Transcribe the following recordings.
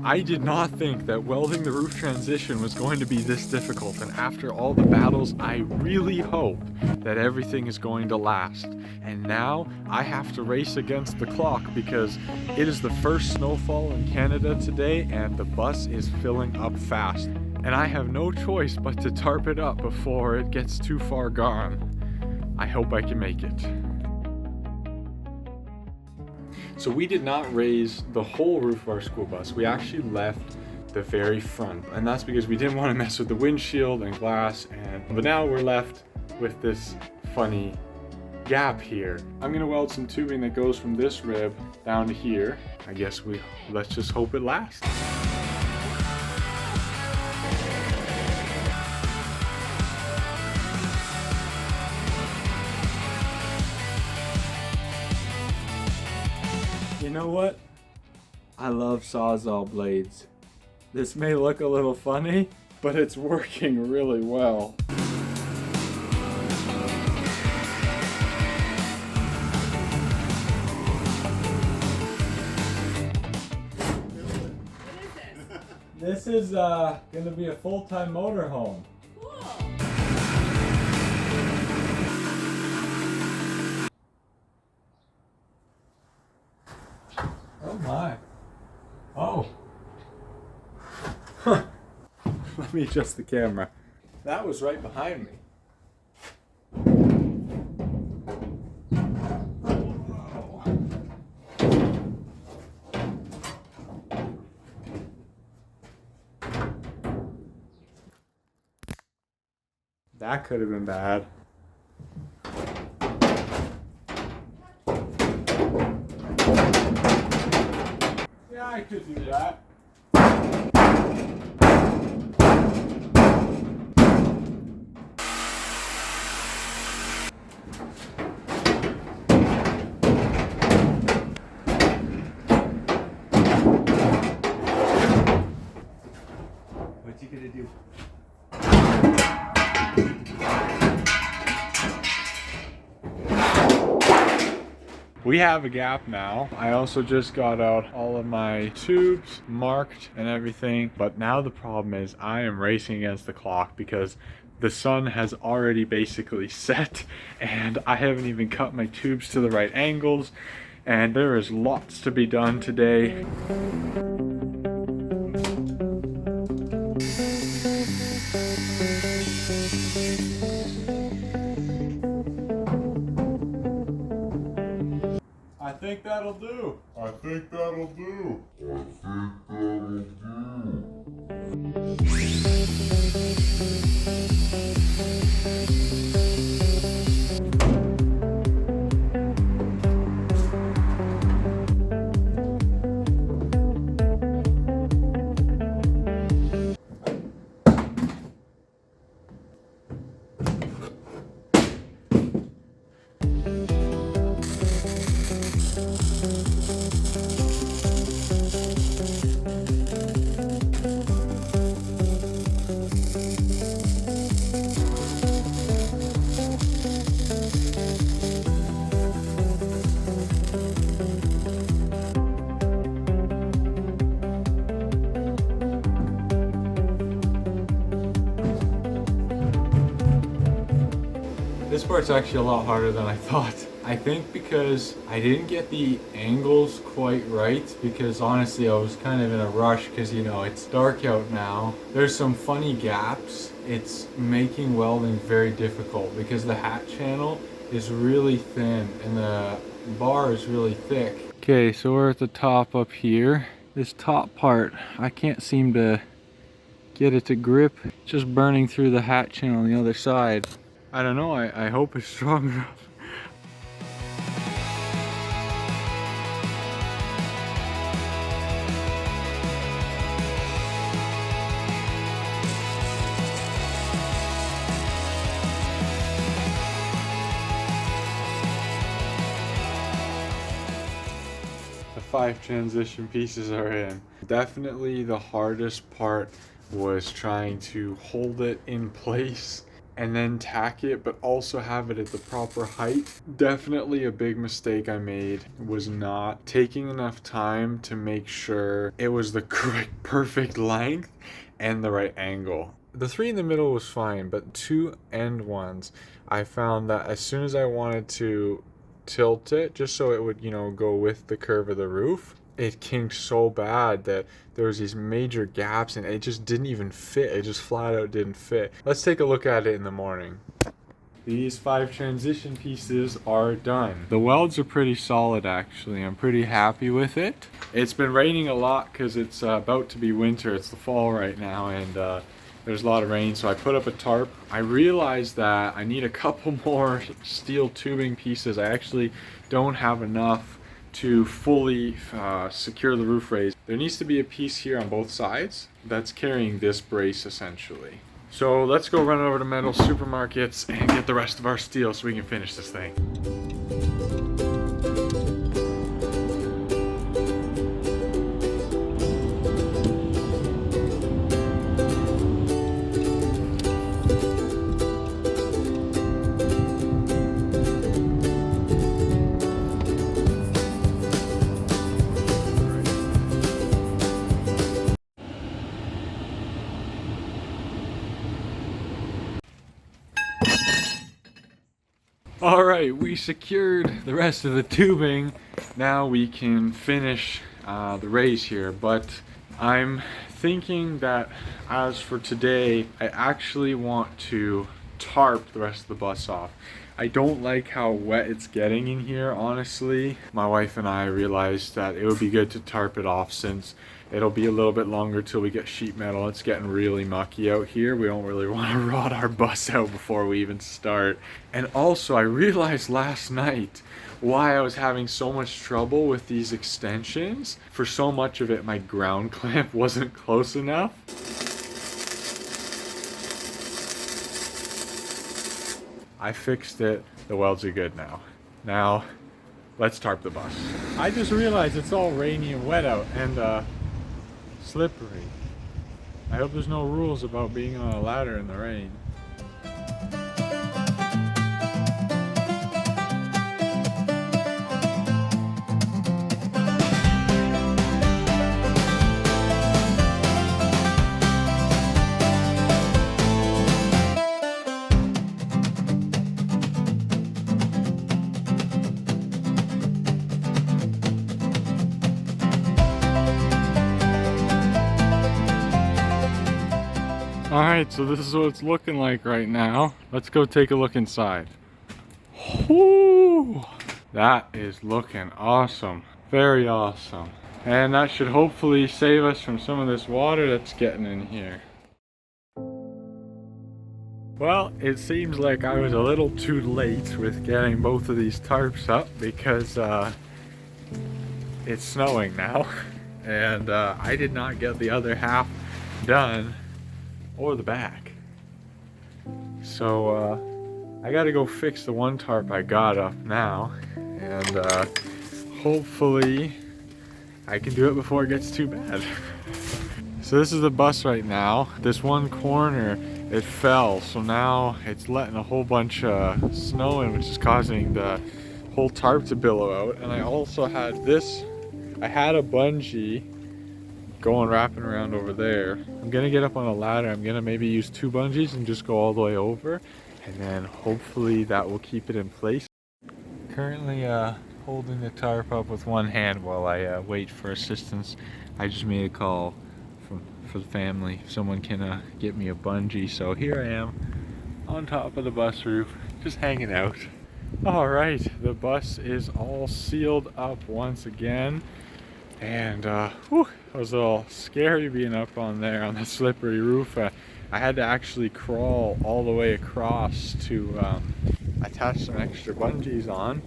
I did not think that welding the roof transition was going to be this difficult, and after all the battles, I really hope that everything is going to last. And now I have to race against the clock because it is the first snowfall in Canada today and the bus is filling up fast. And I have no choice but to tarp it up before it gets too far gone. I hope I can make it. So we did not raise the whole roof of our school bus. We actually left the very front, and that's because we didn't want to mess with the windshield and glass. But now we're left with this funny gap here. I'm gonna weld some tubing that goes from this rib down to here. I guess let's just hope it lasts. You know what? I love Sawzall blades. This may look a little funny, but it's working really well. This is gonna be a full-time motorhome. Cool. Oh my. Oh. Huh. Let me adjust the camera. That was right behind me. That could have been bad. Yeah, I could do that. What you gonna do? We have a gap now. I also just got out all of my tubes marked and everything, but now the problem is I am racing against the clock because the sun has already basically set and I haven't even cut my tubes to the right angles, and there is lots to be done today. I think that'll do. I think that'll do. This part's actually a lot harder than I thought. I think because I didn't get the angles quite right, because honestly I was kind of in a rush because, you know, it's dark out now. There's some funny gaps. It's making welding very difficult because the hat channel is really thin and the bar is really thick. Okay, so we're at the top up here. This top part, I can't seem to get it to grip. It's just burning through the hat channel on the other side. I don't know, I hope it's strong enough. The 5 transition pieces are in. Definitely the hardest part was trying to hold it in place and then tack it, but also have it at the proper height. Definitely a big mistake I made was not taking enough time to make sure it was the correct, perfect length and the right angle. The three in the middle was fine, but two end ones, I found that as soon as I wanted to tilt it, just so it would, go with the curve of the roof, it kinked so bad that there was these major gaps and it just didn't even fit. It just flat out didn't fit. Let's take a look at it in the morning. These 5 transition pieces are done. The welds are pretty solid actually. I'm pretty happy with it. It's been raining a lot because it's about to be winter. It's the fall right now, and there's a lot of rain, so I put up a tarp. I realized that I need a couple more steel tubing pieces. I actually don't have enough to fully secure the roof raise. There needs to be a piece here on both sides that's carrying this brace essentially. So let's go run over to Metal Supermarkets and get the rest of our steel so we can finish this thing. All right, we secured the rest of the tubing. Now we can finish the raise here, but I'm thinking that as for today, I actually want to tarp the rest of the bus off. I don't like how wet it's getting in here, honestly. My wife and I realized that it would be good to tarp it off since it'll be a little bit longer till we get sheet metal. It's getting really mucky out here. We don't really want to rot our bus out before we even start. And also, I realized last night why I was having so much trouble with these extensions. For so much of it, my ground clamp wasn't close enough. I fixed it. The welds are good now. Now, let's tarp the bus. I just realized it's all rainy and wet out and slippery. I hope there's no rules about being on a ladder in the rain. Alright, so this is what it's looking like right now. Let's go take a look inside. Whoo! That is looking awesome. Very awesome. And that should hopefully save us from some of this water that's getting in here. Well, it seems like I was a little too late with getting both of these tarps up because it's snowing now. And I did not get the other half done. Or the back. So I gotta go fix the one tarp I got up now, and hopefully I can do it before it gets too bad. So this is the bus right now. This one corner, it fell, so now it's letting a whole bunch of snow in, which is causing the whole tarp to billow out. And I also had this, I had a bungee wrapping around over there. I'm gonna get up on a ladder. I'm gonna maybe use 2 bungees and just go all the way over, and then hopefully that will keep it in place. Currently holding the tarp up with one hand while I wait for assistance. I just made a call for the family if someone can get me a bungee, so here I am on top of the bus roof just hanging out. All right, the bus is all sealed up once again. And whew, it was a little scary being up on there on the slippery roof. I had to actually crawl all the way across to attach some extra bungees on.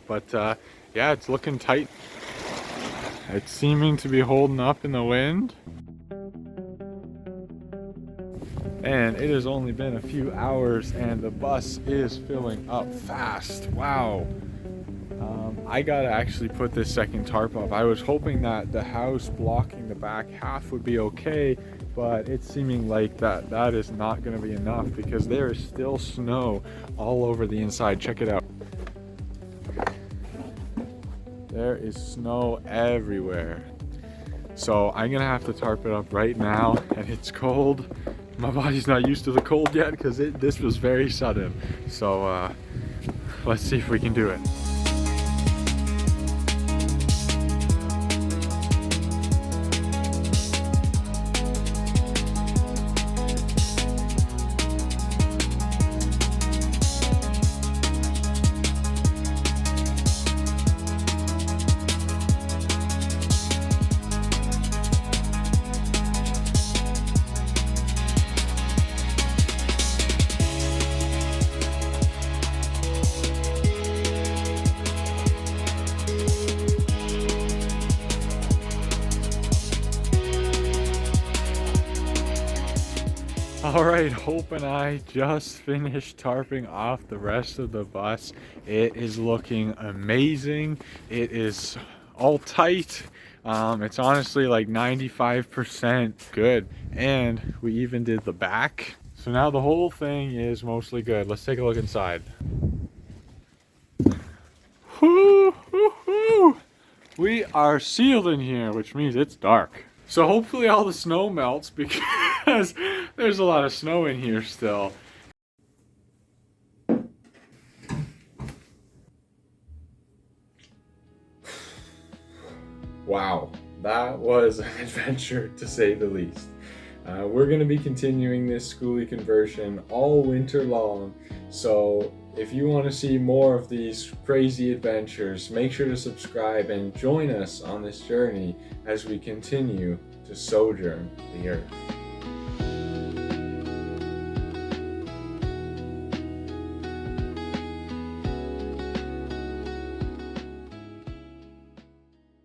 But yeah, it's looking tight. It's seeming to be holding up in the wind. And it has only been a few hours and the bus is filling up fast. Wow. I gotta actually put this second tarp up. I was hoping that the house blocking the back half would be okay, but it's seeming like that is not gonna be enough because there is still snow all over the inside. Check it out. There is snow everywhere. So I'm gonna have to tarp it up right now, and it's cold. My body's not used to the cold yet because this was very sudden. So let's see if we can do it. All right, Hope and I just finished tarping off the rest of the bus. It is looking amazing. It is all tight. It's honestly like 95% good. And we even did the back. So now the whole thing is mostly good. Let's take a look inside. Whoo, whoo, whoo. We are sealed in here, which means it's dark. So hopefully all the snow melts because there's a lot of snow in here still. Wow, that was an adventure to say the least. We're going to be continuing this Skoolie conversion all winter long, so if you want to see more of these crazy adventures, make sure to subscribe and join us on this journey as we continue to sojourn the earth.